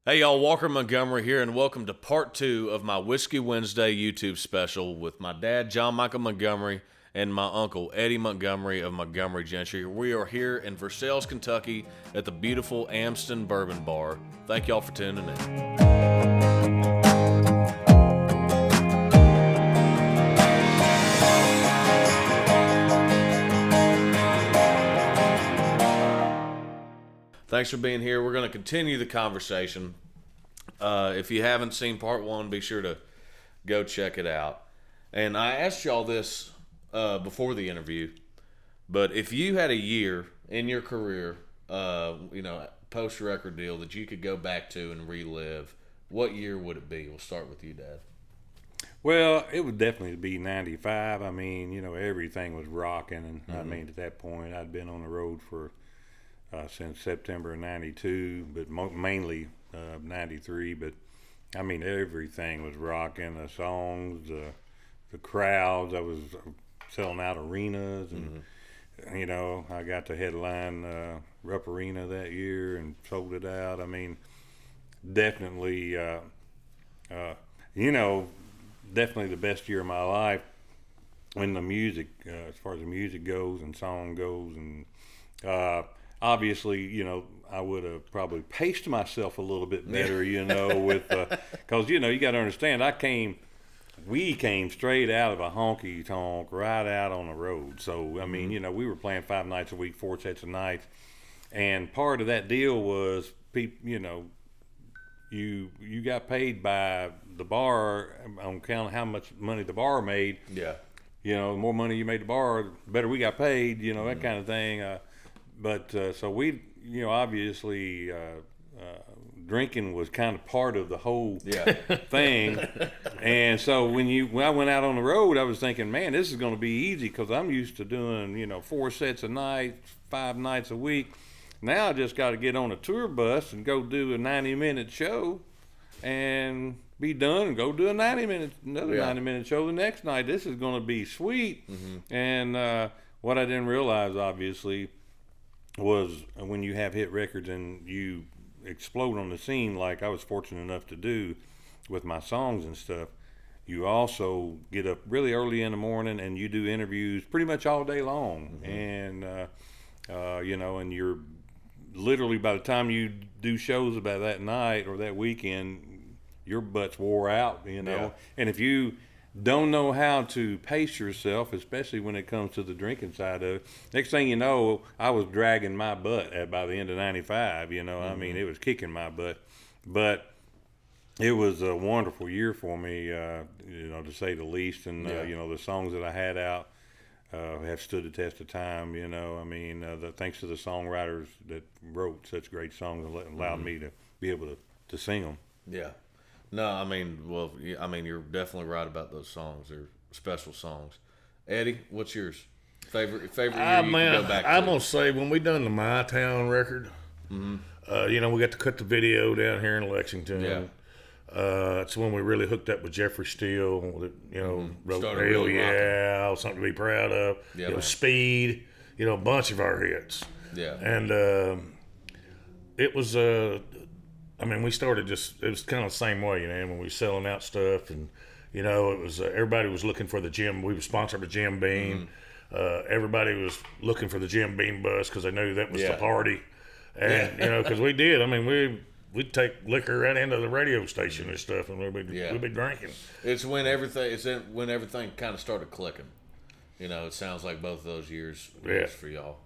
Hey y'all, Walker Montgomery here, and welcome to part 2 of my Whiskey Wednesday YouTube special with my dad, John Michael Montgomery, and my uncle, Eddie Montgomery of Montgomery Gentry. We are here in Versailles, Kentucky at the beautiful Amston Bourbon Bar. Thank y'all for tuning in. Thanks for being here. We're going to continue the conversation. If you haven't seen part 1, be sure to go check it out. And I asked y'all this before the interview, but if you had a year in your career, post-record deal that you could go back to and relive, what year would it be? We'll start with you, Dad. Well, it would definitely be 95. I mean, everything was rocking. And Mm-hmm. I mean, at that point, I'd been on the road for since September of 92, but mainly 93. But I mean, everything was rocking. The songs, the crowds. I was selling out arenas, and I got to headline Rupp Arena that year and sold it out. I mean, definitely, definitely the best year of my life when the music, as far as the music goes and song goes, and obviously, I would have probably paced myself a little bit better, with, because, you got to understand, we came straight out of a honky tonk right out on the road. So, I mean, we were playing 5 nights a week, 4 sets of nights. And part of that deal was, you got paid by the bar on count of how much money the bar made. Yeah. The more money you made the bar, the better we got paid, that kind of thing. So we, obviously, drinking was kind of part of the whole thing. And so when I went out on the road, I was thinking, man, this is going to be easy because I'm used to doing, 4 sets a night, 5 nights a week. Now I just got to get on a tour bus and go do a 90-minute show and be done and go do another 90-minute show the next night. This is going to be sweet. Mm-hmm. And what I didn't realize, obviously, was when you have hit records and you explode on the scene like I was fortunate enough to do with my songs and stuff, you also get up really early in the morning and you do interviews pretty much all day long. Mm-hmm. And and you're literally, by the time you do shows about that night or that weekend, your butt's wore out, Yeah. And if you don't know how to pace yourself, especially when it comes to the drinking side of it, next thing you know, I was dragging my butt by the end of 95, I mean, it was kicking my butt. But it was a wonderful year for me, to say the least. And, the songs that I had out have stood the test of time, I mean, thanks to the songwriters that wrote such great songs and allowed me to be able to sing them. Yeah. No, I mean, you're definitely right about those songs. They're special songs. Eddie, what's yours? Favorite year you can go back to? I'm going to say when we done the My Town record, we got to cut the video down here in Lexington. Yeah. It's when we really hooked up with Jeffrey Steele, wrote Started Hell really Yeah, something to be proud of. Yeah, Speed, a bunch of our hits. Yeah. And it was, we started it was kind of the same way, when we were selling out stuff, and, it was, everybody was looking for the Jim. We were sponsored by Jim Beam. Everybody was looking for the Jim Beam bus because they knew that was the party. And, because we did. We'd take liquor right into the radio station and stuff, and we'd be drinking. It's when everything kind of started clicking. It sounds like both of those years for y'all.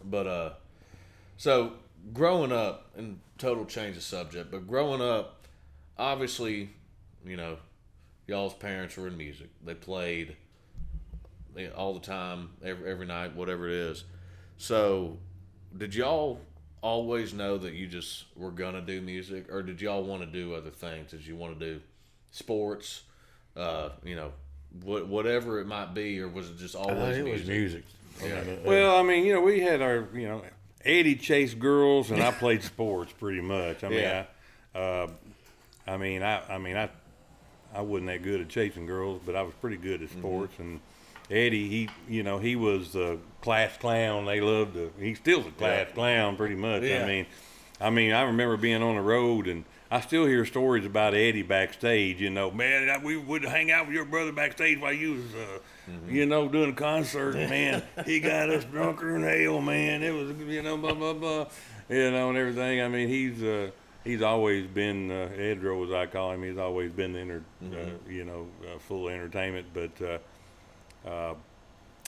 But so growing up, and total change of subject, but growing up, obviously, y'all's parents were in music. They played all the time, every night, whatever it is. So did y'all always know that you just were gonna do music, or did y'all want to do other things? Did you want to do sports, whatever it might be, or was it just always music? It was music. Yeah. Well, we had our, Eddie chased girls and I played sports pretty much. I wasn't that good at chasing girls, but I was pretty good at sports. And Eddie, he was the class clown. He still's a class clown pretty much. Yeah. I remember being on the road and I still hear stories about Eddie backstage. You know, man, we would hang out with your brother backstage while you was, you know, doing a concert. Man, he got us drunker than hell, man. It was, you know, blah blah blah, you know, and everything. I mean, he's always been Edro, as I call him. He's always been you know, full of entertainment. But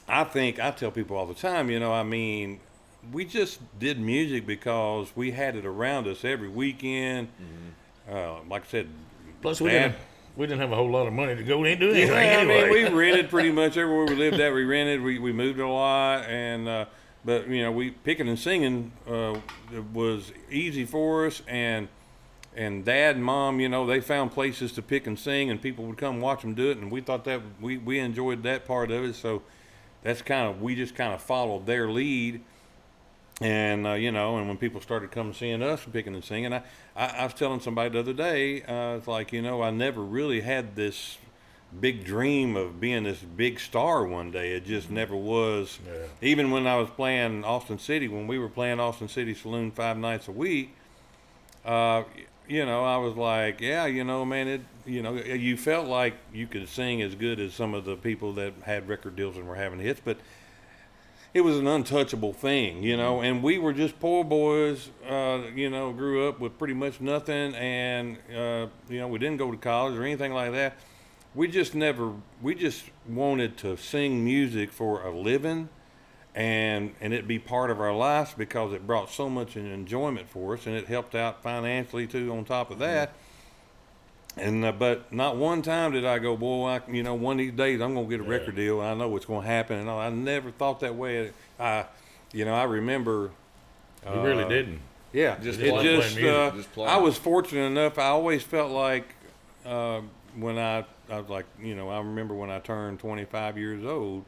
I tell people all the time, you know, I mean, we just did music because we had it around us every weekend. Like I said, plus we didn't have a whole lot of money to go and do anything. Yeah, anyway. I mean, we rented pretty much everywhere we lived at. We rented. We moved a lot, and but you know, we picking and singing was easy for us, and Dad and Mom, you know, they found places to pick and sing, and people would come watch them do it, and we thought that we enjoyed that part of it. So that's we just kind of followed their lead. And, you know, and when people started coming seeing us and picking and singing, I was telling somebody the other day, it's like, you know, I never really had this big dream of being this big star one day. It just never was. Yeah. Even when I was playing Austin City, when we were playing Austin City Saloon 5 nights a week, you know, I was like, yeah, you know, man, you know, you felt like you could sing as good as some of the people that had record deals and were having hits, but it was an untouchable thing, you know, and we were just poor boys, you know, grew up with pretty much nothing, and, you know, we didn't go to college or anything like that. We just wanted to sing music for a living, and it be part of our lives because it brought so much enjoyment for us, and it helped out financially, too, on top of that. And but not one time did I go, boy, you know, one of these days I'm gonna get a record deal. And I know what's gonna happen, and all. I never thought that way. You know, I remember. You really didn't. Yeah, I was fortunate enough. I always felt like when I was like, you know, I remember when I turned 25 years old.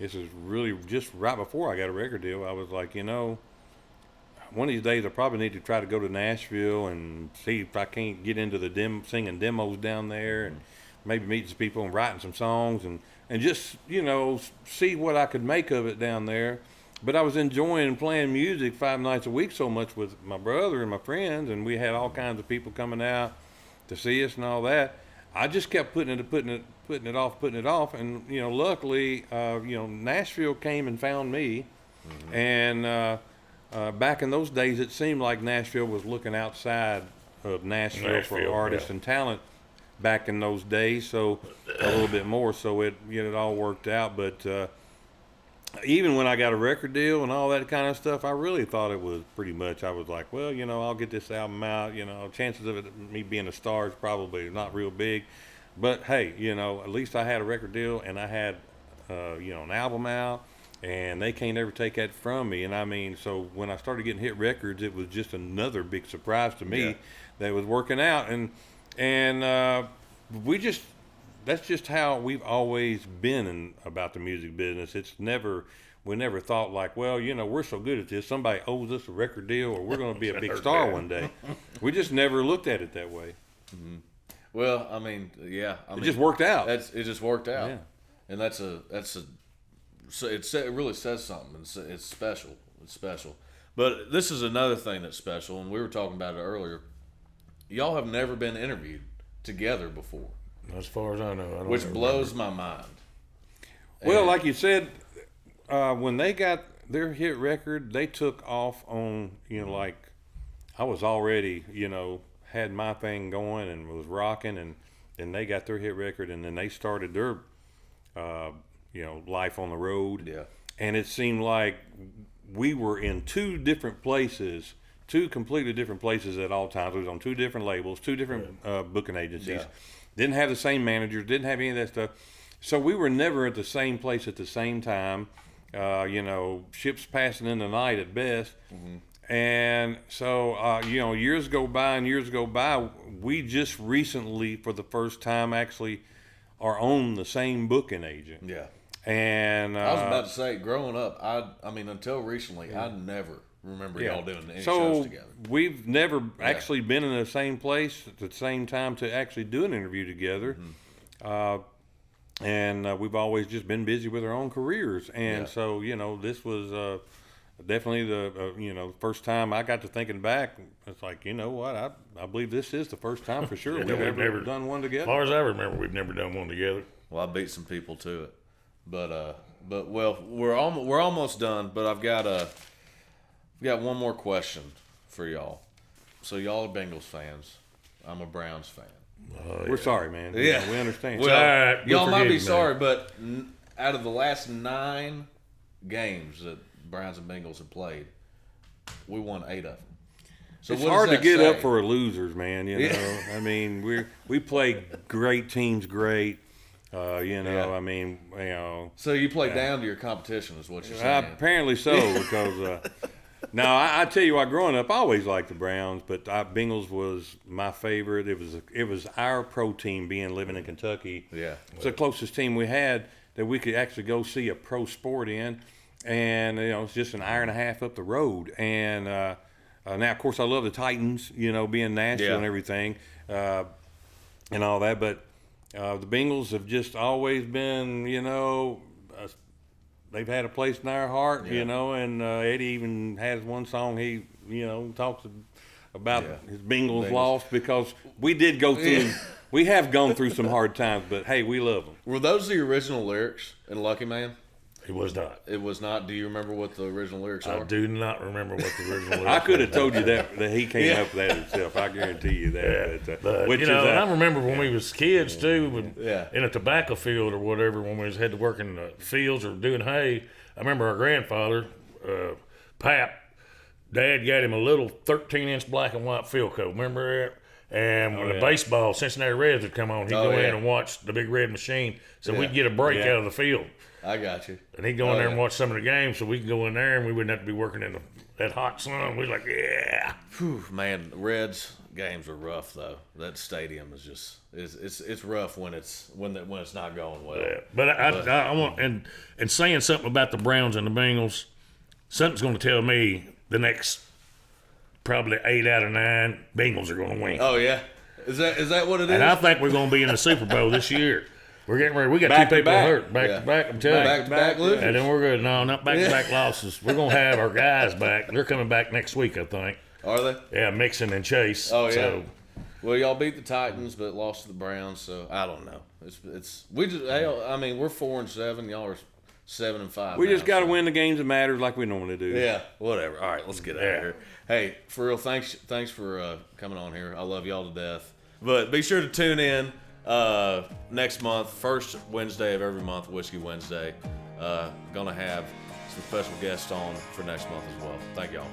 This is really just right before I got a record deal. I was like, you know, one of these days I probably need to try to go to Nashville and see if I can't get into the singing demos down there, and maybe meet some people and writing some songs and just, you know, see what I could make of it down there. But I was enjoying playing music 5 nights a week so much with my brother and my friends, and we had all kinds of people coming out to see us and all that. I just kept putting it off, and you know, luckily, you know, Nashville came and found me, and back in those days, it seemed like Nashville was looking outside of Nashville for artists and talent back in those days, so a little bit more. So it all worked out. But even when I got a record deal and all that kind of stuff, I really thought it was pretty much. I was like, well, you know, I'll get this album out. You know, chances of me being a star is probably not real big. But hey, you know, at least I had a record deal and I had, you know, an album out. And they can't ever take that from me. And I mean, so when I started getting hit records, it was just another big surprise to me that was working out. And that's just how we've always been about the music business. We never thought like, well, you know, we're so good at this, somebody owes us a record deal or we're going to be a big star one day. We just never looked at it that way. Mm-hmm. Well, I mean, yeah. It just worked out. It just worked out. Yeah. And so it really says something. It's special. It's special. But this is another thing that's special, and we were talking about it earlier. Y'all have never been interviewed together before. As far as I know. Which blows my mind. Well, like you said, when they got their hit record, they took off on, you know, like I was already, you know, had my thing going and was rocking, and then they got their hit record, and then they started their you know, life on the road. Yeah. And it seemed like we were in two completely different places at all times. We was on 2 different labels, 2 different booking agencies. Yeah. Didn't have the same managers, didn't have any of that stuff. So we were never at the same place at the same time. You know, ships passing in the night at best. Mm-hmm. And so, you know, years go by. We just recently, for the first time, actually are on the same booking agent. Yeah. And I was about to say, growing up, I mean, until recently, I never remember y'all doing any shows together. We've never actually been in the same place at the same time to actually do an interview together. Mm-hmm. And we've always just been busy with our own careers. And so, you know, this was, definitely the first time I got to thinking back, it's like, you know what, I believe this is the first time for sure we've ever done one together. As far as I remember, we've never done one together. Well, I beat some people to it, but well, we're almost done. But I've got one more question for y'all. So y'all are Bengals fans. I'm a Browns fan. We're sorry, man. Yeah, we understand. Well, y'all might be sorry, but out of the last 9 games that Browns and Bengals have played, we won 8 of them. So it's hard to get up for losers, man. You know, I mean, we play great teams, great. I mean, So you play down to your competition, is what you're saying? Apparently so, because. Now, I tell you what, growing up, I always liked the Browns, but Bengals was my favorite. It was our pro team living in Kentucky. Yeah. It's the closest team we had that we could actually go see a pro sport in. And, it's just an hour and a half up the road. And now, of course, I love the Titans, being Nashville and everything and all that. But the Bengals have just always been, they've had a place in our heart, and Eddie even has one song he, talks about his Bengals lost because we did go through, we have gone through some hard times, but hey, we love them. Were those the original lyrics in Lucky Man? It was not. It was not. Do you remember what the original lyrics are? I do not remember what the original lyrics I could have told you that he came up with that himself. I guarantee you that. Yeah. But, and I remember when we was kids, too, in a tobacco field or whatever, when we had to work in the fields or doing hay. I remember our grandfather, Pap, Dad got him a little 13-inch black and white field coat. Remember that? And when the baseball, Cincinnati Reds would come on, he'd go in and watch the big red machine. So we'd get a break out of the field. I got you. And he'd go in there and watch some of the games so we could go in there and we wouldn't have to be working in that hot sun. We was like, Whew, man, Reds games are rough, though. That stadium is just it's rough when it's not going well. Yeah. But I want and saying something about the Browns and the Bengals, something's going to tell me the next probably 8 out of 9 Bengals are going to win. Oh yeah, is that what it is? And I think we're going to be in the Super Bowl this year. We're getting ready. We got back 2 people back. hurt back to back. I'm telling you. Back to back losers. And then we're going to not back to back losses. We're going to have our guys back. They're coming back next week, I think. Are they? Yeah, Mixon and Chase. Oh yeah. So, well, y'all beat the Titans, but lost to the Browns. So I don't know. We just. I mean, we're 4-7. Y'all are 7-5. We just got to win the games that matter like we normally do. Yeah. Whatever. All right, let's get out of here. Hey, for real, thanks for coming on here. I love y'all to death. But be sure to tune in next month, first Wednesday of every month, Whiskey Wednesday. Gonna have some special guests on for next month as well. Thank y'all.